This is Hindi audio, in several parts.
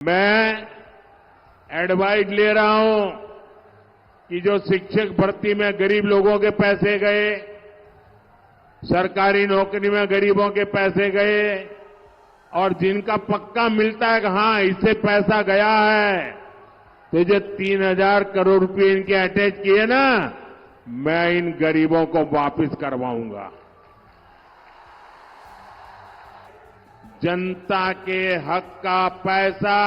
मैं एडवाइस ले रहा हूं कि जो शिक्षक भर्ती में गरीब लोगों के पैसे गए, सरकारी नौकरी में गरीबों के पैसे गए और जिनका पक्का मिलता है कि हां इससे पैसा गया है, तो जो 3,000 करोड़ रुपए इनके अटैच किए ना, मैं इन गरीबों को वापस करवाऊंगा। जनता के हक का पैसा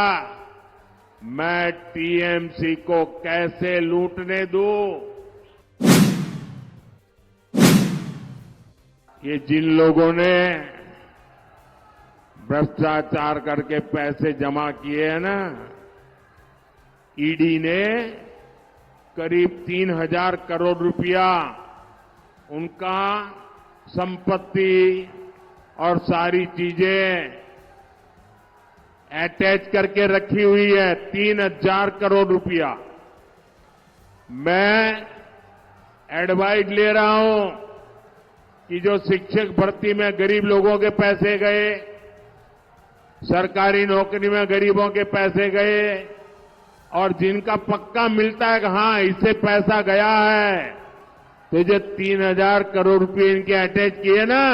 मैं टीएमसी को कैसे लूटने दूं? ये जिन लोगों ने भ्रष्टाचार करके पैसे जमा किए हैं ना, ईडी ने करीब 3,000 करोड़ रुपया उनका संपत्ति और सारी चीजें अटैच करके रखी हुई है। 3,000 करोड़ रुपया। मैं एडवाइस ले रहा हूं कि जो शिक्षक भर्ती में गरीब लोगों के पैसे गए, सरकारी नौकरी में गरीबों के पैसे गए और जिनका पक्का मिलता है कि हां इससे पैसा गया है, तो जो 3,000 करोड़ रुपए इनके अटैच किए ना,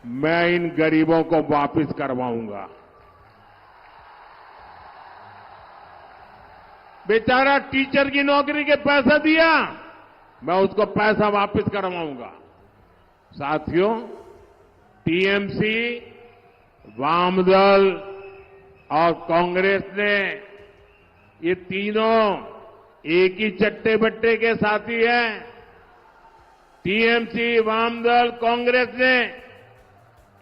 मैं इन गरीबों को वापस करवाऊंगा। बेचारा टीचर की नौकरी के पैसा दिया, मैं उसको पैसा वापस करवाऊंगा। साथियों, टीएमसी, वामदल और कांग्रेस ने, ये तीनों एक ही चट्टे बट्टे के साथी हैं। टीएमसी, वामदल, कांग्रेस ने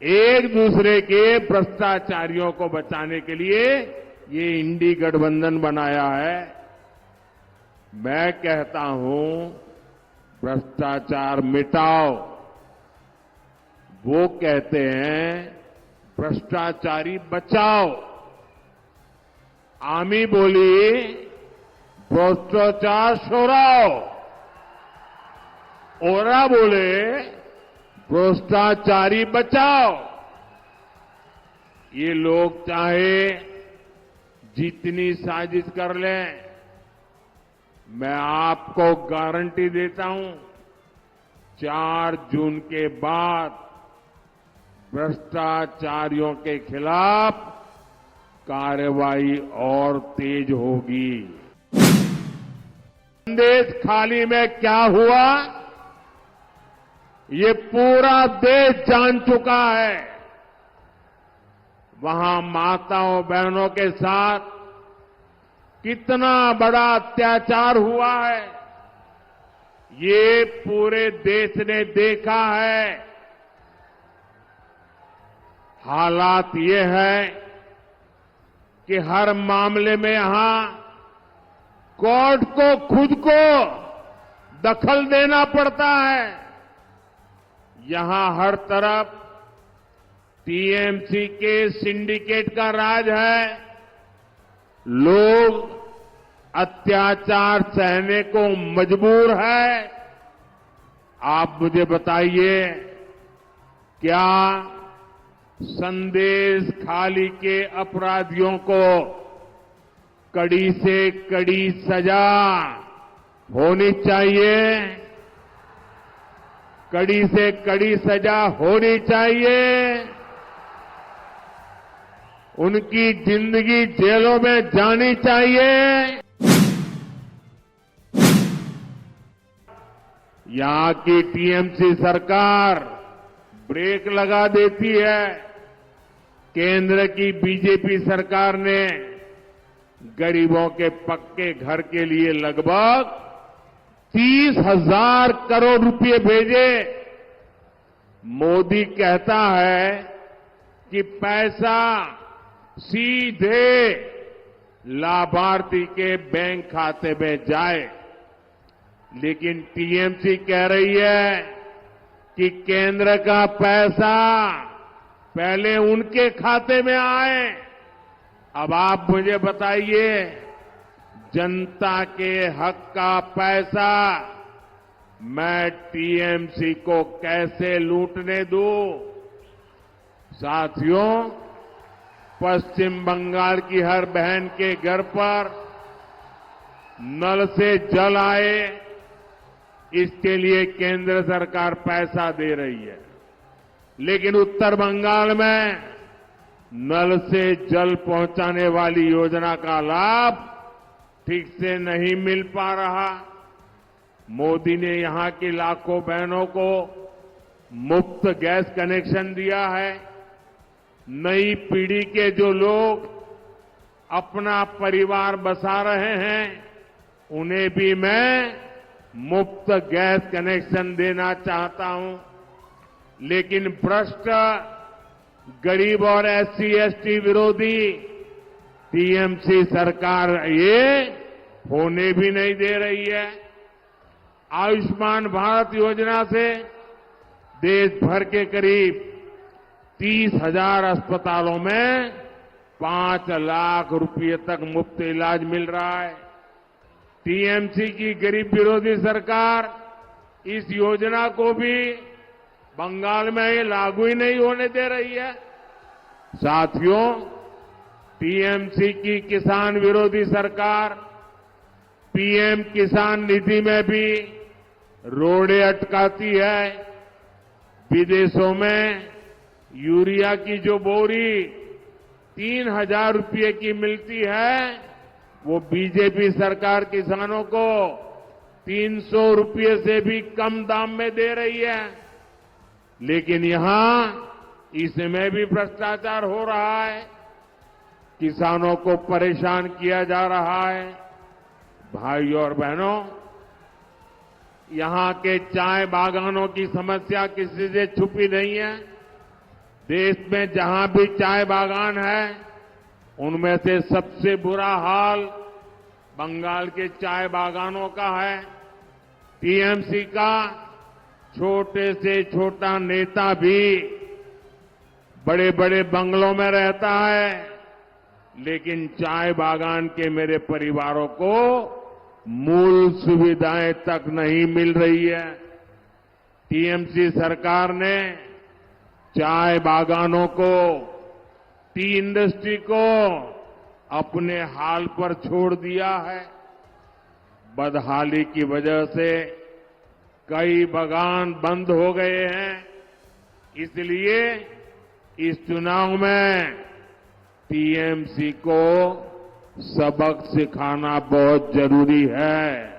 एक दूसरे के भ्रष्टाचारियों को बचाने के लिए ये इंडी गठबंधन बनाया है। मैं कहता हूं, भ्रष्टाचार मिटाओ। वो कहते हैं भ्रष्टाचारी बचाओ। आमी बोली भ्रष्टाचार छोड़ाओ, ओरा बोले भ्रष्टाचारी बचाओ। ये लोग चाहे जितनी साजिश कर लें, मैं आपको गारंटी देता हूं, 4 जून के बाद भ्रष्टाचारियों के खिलाफ कार्रवाई और तेज होगी। संदेश खाली में क्या हुआ, ये पूरा देश जान चुका है। वहां माताओं बहनों के साथ कितना बड़ा अत्याचार हुआ है, ये पूरे देश ने देखा है। हालात ये है कि हर मामले में यहां कोर्ट को खुद को दखल देना पड़ता है। यहां हर तरफ टीएमसी के सिंडिकेट का राज है। लोग अत्याचार सहने को मजबूर है। आप मुझे बताइए, क्या संदेश खाली के अपराधियों को कड़ी से कड़ी सजा होनी चाहिए? कड़ी से कड़ी सजा होनी चाहिए। उनकी जिंदगी जेलों में जानी चाहिए। यहां की टीएमसी सरकार ब्रेक लगा देती है। केंद्र की बीजेपी सरकार ने गरीबों के पक्के घर के लिए लगभग 30,000 करोड़ रुपए भेजे। मोदी कहता है कि पैसा सीधे लाभार्थी के बैंक खाते में जाए, लेकिन टीएमसी कह रही है कि केंद्र का पैसा पहले उनके खाते में आए। अब आप मुझे बताइए, जनता के हक का पैसा मैं टीएमसी को कैसे लूटने दूं? साथियों, पश्चिम बंगाल की हर बहन के घर पर नल से जल आए, इसके लिए केंद्र सरकार पैसा दे रही है। लेकिन उत्तर बंगाल में नल से जल पहुंचाने वाली योजना का लाभ ठीक से नहीं मिल पा रहा। मोदी ने यहां की लाखों बहनों को मुफ्त गैस कनेक्शन दिया है। नई पीढ़ी के जो लोग अपना परिवार बसा रहे हैं, उन्हें भी मैं मुफ्त गैस कनेक्शन देना चाहता हूं। लेकिन भ्रष्ट, गरीब और एससी एसटी विरोधी टीएमसी सरकार ये होने भी नहीं दे रही है। आयुष्मान भारत योजना से देश भर के करीब 30,000 अस्पतालों में 5 लाख रुपए तक मुफ्त इलाज मिल रहा है। टीएमसी की गरीब विरोधी सरकार इस योजना को भी बंगाल में ये लागू ही नहीं होने दे रही है। साथियों, टीएमसी की किसान विरोधी सरकार पीएम किसान निधि में भी रोड़े अटकाती है। विदेशों में यूरिया की जो बोरी 3,000 रुपये की मिलती है, वो बीजेपी सरकार किसानों को 300 रुपये से भी कम दाम में दे रही है। लेकिन यहां इसमें भी भ्रष्टाचार हो रहा है, किसानों को परेशान किया जा रहा है। भाइयों और बहनों, यहां के चाय बागानों की समस्या किसी से छुपी नहीं है। देश में जहां भी चाय बागान है, उनमें से सबसे बुरा हाल बंगाल के चाय बागानों का है। टीएमसी का छोटे से छोटा नेता भी बड़े बड़े बंगलों में रहता है, लेकिन चाय बागान के मेरे परिवारों को मूल सुविधाएं तक नहीं मिल रही है। टीएमसी सरकार ने चाय बागानों को, टी इंडस्ट्री को अपने हाल पर छोड़ दिया है। बदहाली की वजह से कई बागान बंद हो गए हैं। इसलिए इस चुनाव में टीएमसी को सबक सिखाना बहुत जरूरी है।